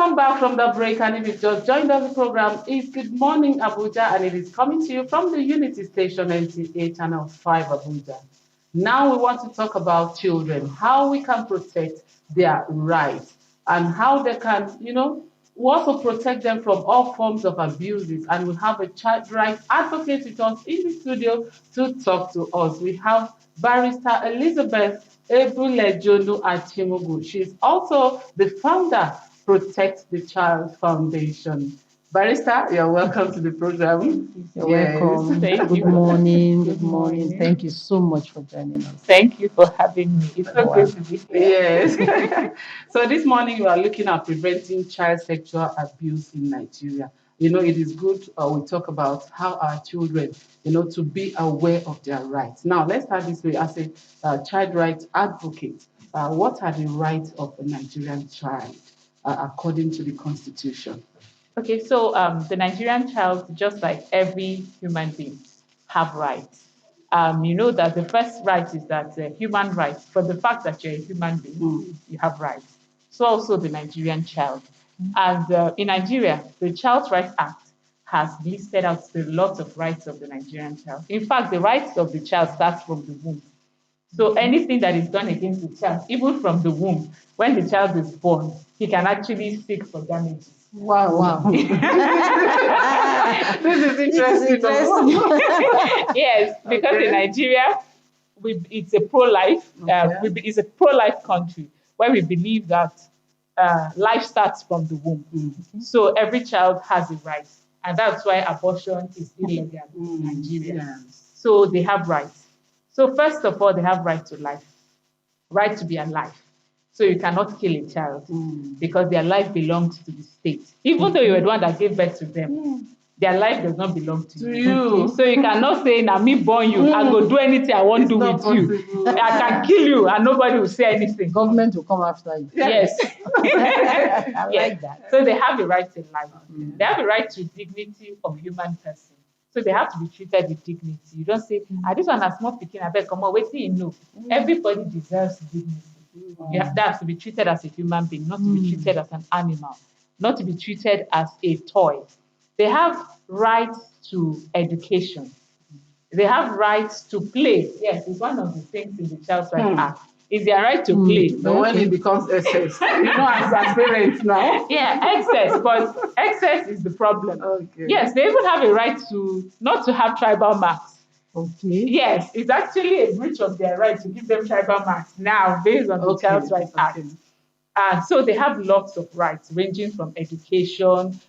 Welcome back from the break, and if you've just joined us, the program is Good Morning Abuja, and it is coming to you from the Unity Station NTA Channel 5 Abuja. Now we want to talk about children, how we can protect their rights, and how they can, we also protect them from all forms of abuses. And we have a child rights advocate with us in the studio to talk to us. We have Barrister Elizabeth Ebulejonu Achimogu. She's also the founder Protect the Child Foundation. Barrister, you're welcome to the program. You're welcome. Good morning. Good morning. Thank you so much for joining us. Thank you for having me. It's so good to be here. Yes. So this morning we are looking at preventing child sexual abuse in Nigeria. It is good we talk about how our children, to be aware of their rights. Now, let's start this way. As a child rights advocate, what are the rights of a Nigerian child according to the Constitution? Okay, so the Nigerian child, just like every human being, have rights. You know that the first right is that human rights. For the fact that you're a human being, you have rights. So also the Nigerian child. And in Nigeria, the Child Rights Act has listed out a lot of rights of the Nigerian child. In fact, the rights of the child starts from the womb. So anything that is done against the child, even from the womb, when the child is born, he can actually seek for damages. Wow. This is interesting. Yes, because in Nigeria, it's a pro-life. It's a pro-life country where we believe that life starts from the womb. Mm-hmm. So every child has a right, and that's why abortion is illegal in Nigeria. Yes. So they have rights. So first of all, they have right to life, right to be alive. So you cannot kill a child because their life belongs to the state. Even though you were the one that gave birth to them, their life does not belong to you. So you cannot say, "Now me born you, I go do anything I want to do with you. I can kill you and nobody will say anything." Government will come after you. Yes. I like that. So they have a right to life. They have a right to dignity of human person. So they have to be treated with dignity. You don't say, this one has small picking, I beg, come on, wait till you know. Everybody deserves dignity. That has to be treated as a human being, not to be treated as an animal, not to be treated as a toy. They have rights to education. They have rights to play. Yes, it's one of the things in the Child Rights Act. It's their right to play. But when it becomes excess, as parents now. Yeah, excess, but excess is the problem. Okay. Yes, they even have a right to not to have tribal marks. Okay. Yes, it's actually a breach of their right to give them tribal marks now based on the Child Rights Act. And so they have lots of rights ranging from education,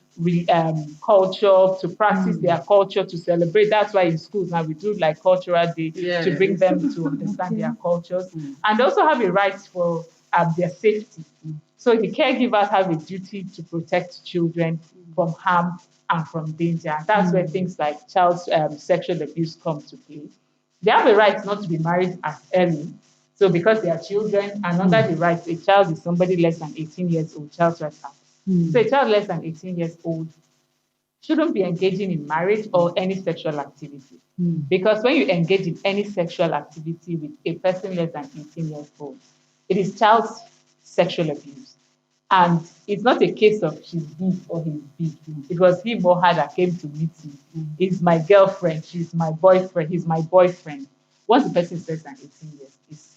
culture, to practice their culture, to celebrate. That's why in schools now we do like cultural day to bring them to understand their cultures. And they also have a right for their safety. So the caregivers have a duty to protect children from harm and from danger. That's where things like child sexual abuse come to play. They have a right not to be married as early. So because they are children, and under the rights, a child is somebody less than 18 years old, Child Rights Act. So a child less than 18 years old shouldn't be engaging in marriage or any sexual activity. Because when you engage in any sexual activity with a person less than 18 years old, it is child sexual abuse. And it's not a case of she's big or he's big. It was him or her that came to meet me. He's my girlfriend, she's my boyfriend, he's my boyfriend. Once the person is less than 18 years, it's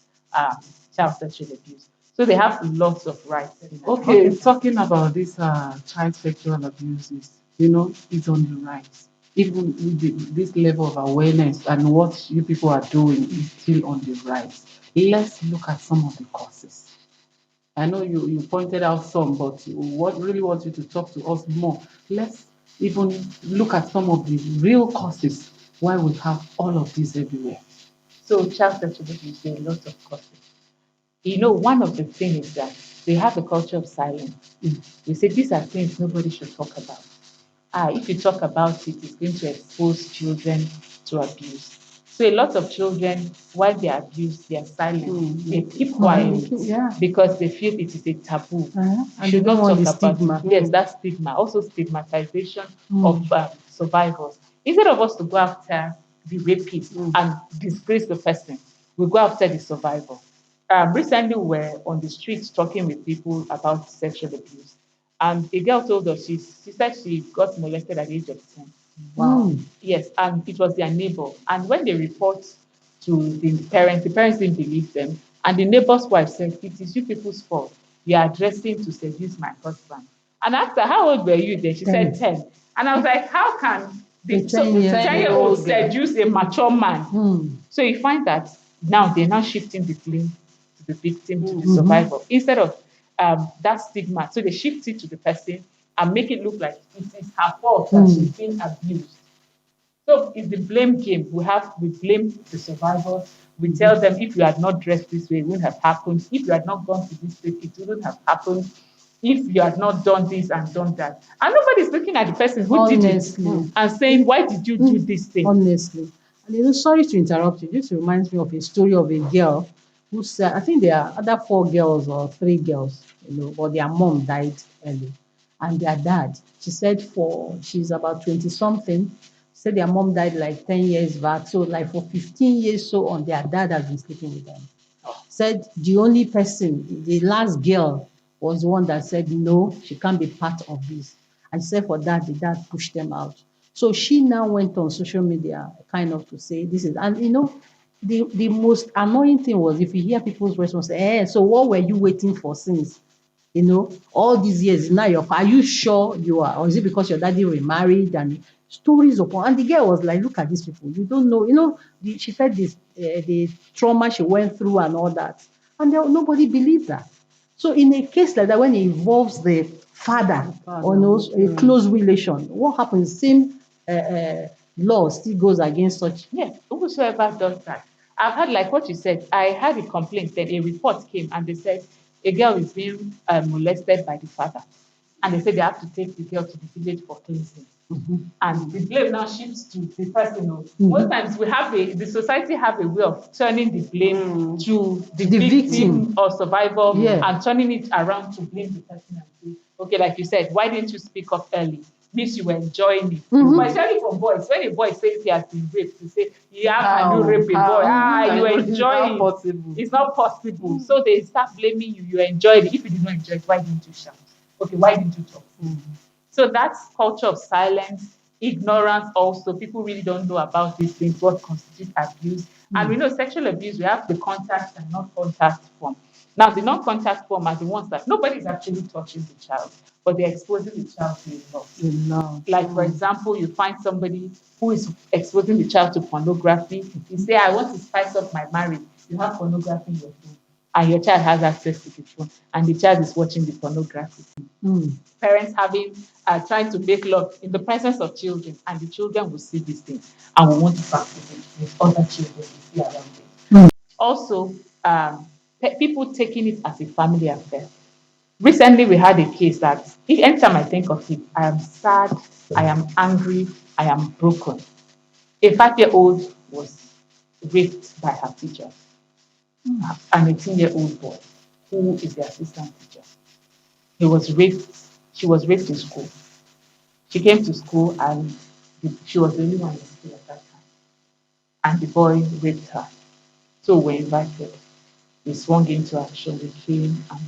child sexual abuse. So they have lots of rights. Okay, talking about this child sexual abuses, it's on the rights. Even with this level of awareness and what you people are doing is still on the rights. Let's look at some of the causes. I know you pointed out some, but what really want you to talk to us more. Let's even look at some of the real causes why we have all of this everywhere. So child sexual abuse, there are lots of causes. One of the things is that they have a culture of silence. They say these are things nobody should talk about. If you talk about it, it's going to expose children to abuse. So a lot of children, while they are abused, they are silent. They keep quiet because they feel it is a taboo. And they don't want the stigma. Yes, that's stigma. Also stigmatization of survivors. Instead of us to go after the rapist and disgrace the person, we go after the survivor. Recently, we were on the streets talking with people about sexual abuse. And a girl told us she said she got molested at the age of 10. Wow. Yes, and it was their neighbor. And when they report to the parents didn't believe them. And the neighbor's wife said, "It is you people's fault. You are dressing to seduce my husband." And I asked her, "How old were you then?" She said, 10. And I was like, how can the A 10-year-old 10-year-old seduce a mature man? Hmm. So you find that now they're now shifting the blame to the victim, to the Mm-hmm. survivor, instead of that stigma. So they shift it to the person and make it look like it is her fault that she's being abused. So it's the blame game. We blame the survivors. We tell them, if you had not dressed this way, it wouldn't have happened. If you had not gone to this place, it wouldn't have happened. If you had not done this and done that. And nobody's looking at the person who did it and saying, why did you do this thing? Honestly. And sorry to interrupt you. This reminds me of a story of a girl who said, I think there are other 4 girls or 3 girls, but their mom died early. And their dad, she said she's about 20 something, said their mom died like 10 years back. So like for 15 years so on, their dad has been sleeping with them. Said the only person, the last girl, was the one that said no, she can't be part of this. And said for that, the dad pushed them out. So she now went on social media kind of to say this is, and the most annoying thing was if you hear people's response, so what were you waiting for since? All these years now are you sure you are, or is it because your daddy remarried and stories upon, and the girl was like, look at these people, you don't know, she said this, the trauma she went through and all that, and nobody believed that. So in a case like that, when it involves the father or a close relation, what happens? Same law still goes against such. Yes, whosoever does that. I've had, like what you said, I had a complaint that a report came and they said a girl is being molested by the father. And they said they have to take the girl to the village for cleansing. And the blame now shifts to the person. Most times the society have a way of turning the blame to the victim or survivor and turning it around to blame the person and say, okay, like you said, why didn't you speak up early? Means you were enjoying it. But especially for boys, when a boy says he has been raped, you say, can you rape a boy? You enjoy it. It's not possible. So they start blaming you. You enjoyed it. If you did not enjoy it, why didn't you shout? Okay, why didn't you talk? So that's culture of silence, ignorance also. People really don't know about these things, what constitutes abuse. And we know sexual abuse, we have the contact and non-contact form. Now, the non-contact form are the ones that nobody is actually touching the child, but they're exposing the child to a lot. Like, for example, you find somebody who is exposing the child to pornography. You say, I want to spice up my marriage. You have pornography in your phone, and your child has access to the phone, and the child is watching the pornography. Parents trying to make love in the presence of children, and the children will see these things and will want to practice it with other children they see around them. Also, people taking it as a family affair. Recently, we had a case that anytime I think of it, I am sad, I am angry, I am broken. A 5-year-old was raped by her teacher, an 18-year-old boy who is the assistant teacher. He was raped. She was raped in school. She came to school and she was the only one in school at that time. And the boy raped her. So we invited. We swung into action. We came and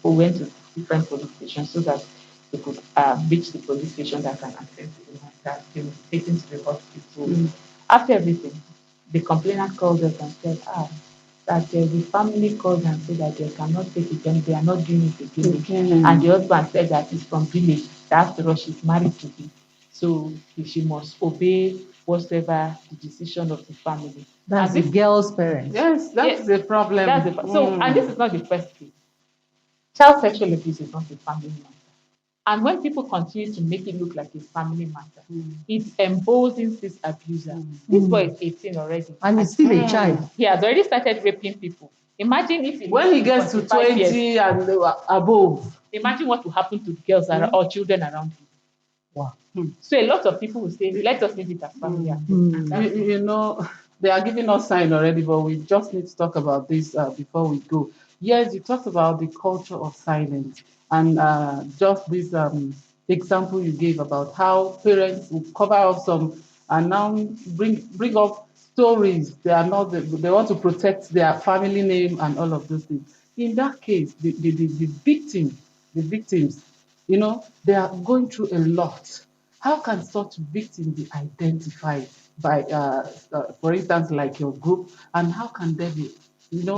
we went to different police stations so that we could reach the police station that can access the matter. They were taken to the hospital. After everything, the complainant called us and said, that the family called and said that they cannot take it and they are not doing it again. And the husband said that he's from village, that after all she's married to him. So she must obey whatever the decision of the family. That's the girl's parents. Yes, that's the problem. And this is not the first case. Child sexual abuse is not a family matter. And when people continue to make it look like a family matter, it emboldens this abuser. This boy is 18 already. And he's still a child. He has already started raping people. Imagine if when he gets to 20 years, and above. Imagine what will happen to the girls or children around him. Wow. So a lot of people will say, let us leave it as family. They are giving us sign already, but we just need to talk about this before we go. Yes, you talked about the culture of silence and just this example you gave about how parents will cover up some and now bring up stories. They want to protect their family name and all of those things. In that case, the victims They are going through a lot. How can such victims be identified by, for instance, like your group, and how can they be,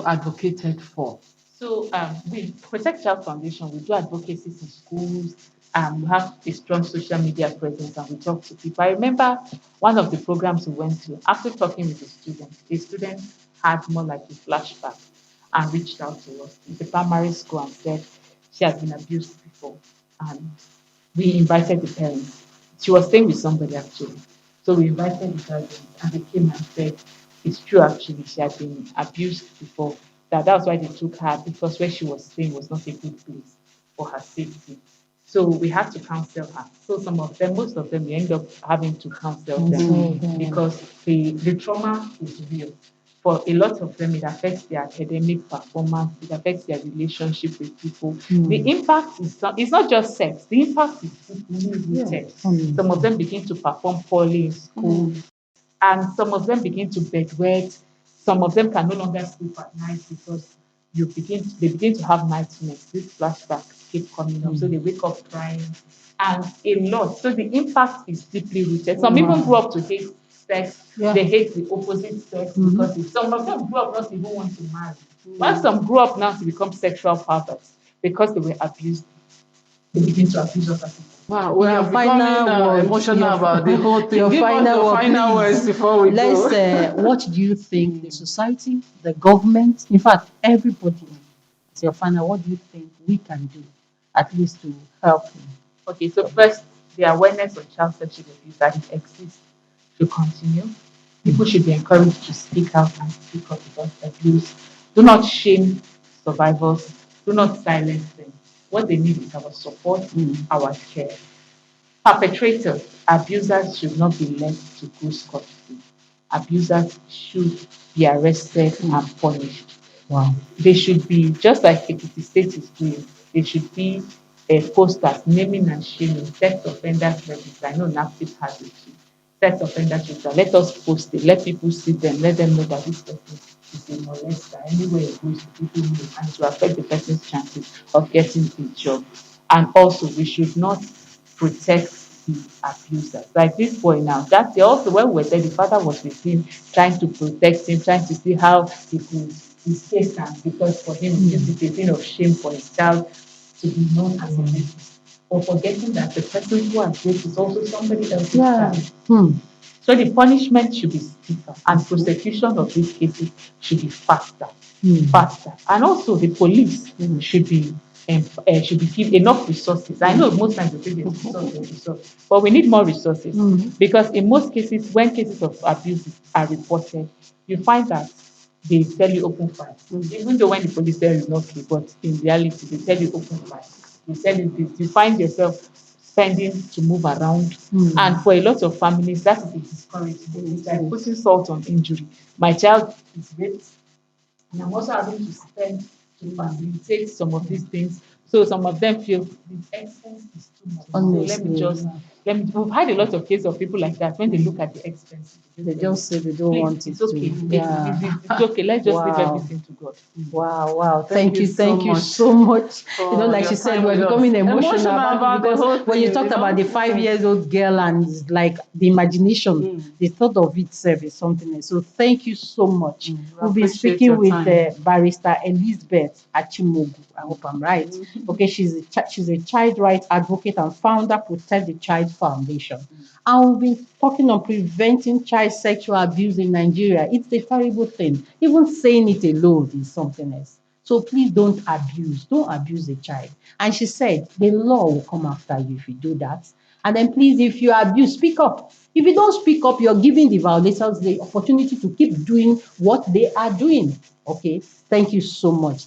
advocated for? So with Protect Child Foundation, we do advocacies in schools. We have a strong social media presence and we talk to people. I remember one of the programs we went to, after talking with the student had more like a flashback and reached out to us in the primary school and said she has been abused before. And we invited the parents. She was staying with somebody actually. So we invited the parents and they came and said, it's true actually, she had been abused before. That's why they took her because where she was staying was not a good place for her safety. So we had to counsel her. So some of them, most of them, we end up having to counsel them because the trauma is real. For a lot of them, it affects their academic performance, it affects their relationship with people. The impact is not, it's not just sex, the impact is deeply rooted. Some of them begin to perform poorly in school, and some of them begin to bedwet. Some of them can no longer sleep at night because they begin to have nightmares. These flashbacks keep coming up, so they wake up crying, and a lot. So the impact is deeply rooted. Some even grew up to hate sex. Yeah. They hate the opposite sex because some of them grew up not even want to marry. While some grew up now to become sexual perverts because they were abused, they begin to abuse other people. Wow, we Your are becoming final word, emotional about the whole thing. your Give us final your word, final please. words before we Let's. go. What do you think the society, the government, in fact, everybody, it's your final. What do you think we can do, at least to help you? Okay, so first, the awareness of child sexual abuse that it exists should continue. People should be encouraged to speak out and speak up about abuse. Do not shame survivors. Do not silence them. What they need is our support, our care. Perpetrators, abusers should not be left to go scot-free. Abusers should be arrested and punished. Wow. They should be, just like Ekiti State is doing, they should be posters naming and shaming sex offenders register. I know NAPTIP has it too. Sex offenders register. Let us post it. Let people see them. Let them know that this person is a molester. Anywhere it goes, people know, and it will affect the person's chances of getting a job. And also, we should not protect the abusers. Like this boy now, that's also when we were there, the father was with him, trying to protect him, trying to see how he could escape him because for him this is a thing of shame for his child to be known as a rapist. Or forgetting that the person who has raped is also somebody else's child. So the punishment should be stiffer and prosecution of these cases should be faster, faster. And also the police should be given enough resources. I know most times they say there's resource, but we need more resources because in most cases, when cases of abuse are reported, you find that they tell you open file. Even though when the police tell you it's not okay, but in reality they tell you open file. They tell you this. You find yourself spending to move around. And for a lot of families, that is a discouragement. It's like putting salt on injury. My child is raped, and I'm also having to spend to facilitate some of these things. So some of them feel the expense is too much. So let me. We've had a lot of cases of people like that when they look at the expenses. They just say they don't Please, want it it's okay. to. Yeah. It's okay. Let's just leave Wow. everything to God. Wow, wow. Thank you so Thank you much so much. for Like your she said, time we're with us. becoming emotional Emotional about the because whole when you thing, talked about the 5 years old girl and it's like the imagination, the thought of itself is something else. So thank you so much. We'll be appreciate speaking your with time. Barrister Elizabeth Achimogu. I hope I'm right. Okay, she's a child rights advocate and founder Protect the Child Foundation. And we've been talking on preventing child sexual abuse in Nigeria. It's a terrible thing. Even saying it alone is something else. So please don't abuse. Don't abuse a child. And she said the law will come after you if you do that. And then please, if you abuse, speak up. If you don't speak up, you're giving the violators the opportunity to keep doing what they are doing. Okay. Thank you so much.